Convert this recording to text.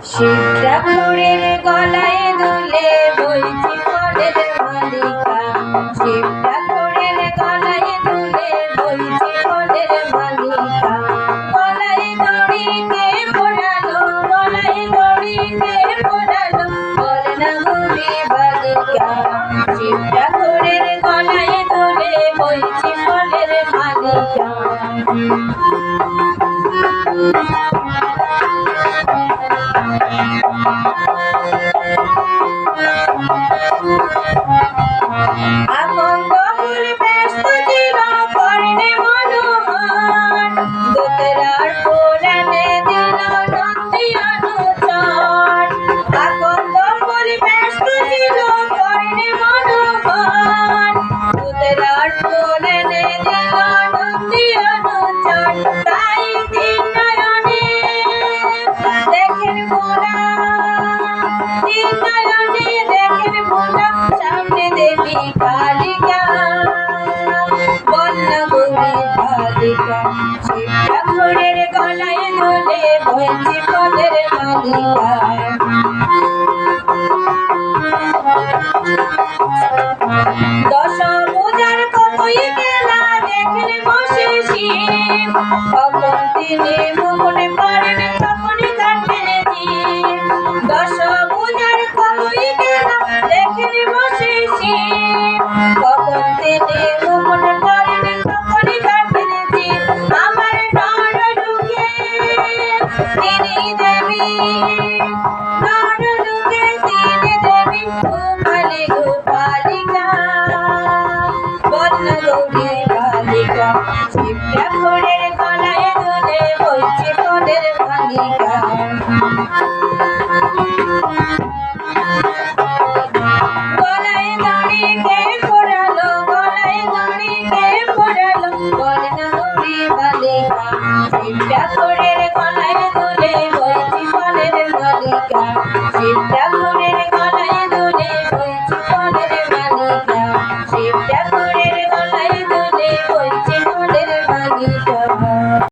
শিব ঠাকুরের গলায় দুলে বলছি ফলের মালিকা। শিব ঠাকুরের গলায় দুলে বলছি ফলের মালিকা। গলায় দড়ি কে পড়ালো, গলায় দড়ি কে পড়ালো, বলে না গুলি বালিকা। শিব ঠাকুরের গলায় দুলে বলছি ফলের মালিকা। আকন্দ ফুল ব্যস্ত ছিল কর্ণে মনোহর, দোতরার ফুল এনে দিল নন্দী অনুচর। আকন্দ ফুল ব্যস্ত ছিল কর্ণে মনোহর, দোতরার ফুল এনে দিল নন্দী অনুচর। তাই তিন নয়নে দেখেন মোরা, তিন নয়নে দেখেন মোরা সামনে দেবী কালিকা, বন্যা গৌরী বালিকা। শিব ঠাকুরের গলায় দুলে বলছি ফলের মালিকা। দশভুজার কতই খেলা দেখলে বসে শিব, কখন তিনি মুকুট পরেন তখনই কাটেন জীব। দশভুজার কতই খেলা দেখলে বসে শিব, কখন তিনি মুকুট পরেন তখনই কাটেন জীব। আমার নর যুগে তিনি দেবী, নর যুগে তিনি দেবী গোপালী গোপালিকা, বন্যা গৌরী বালিকা। শিব ঠাকুরের গলায় দুলে বলছি ফলের মালিকা। গলায় দড়ি কে পড়ালো, গলায় দড়ি কে পড়ালো, বলে না গৌরী বালিকা। শিব ঠাকুরের গলায় দুলে বলছি ফলের মালিকা। শিব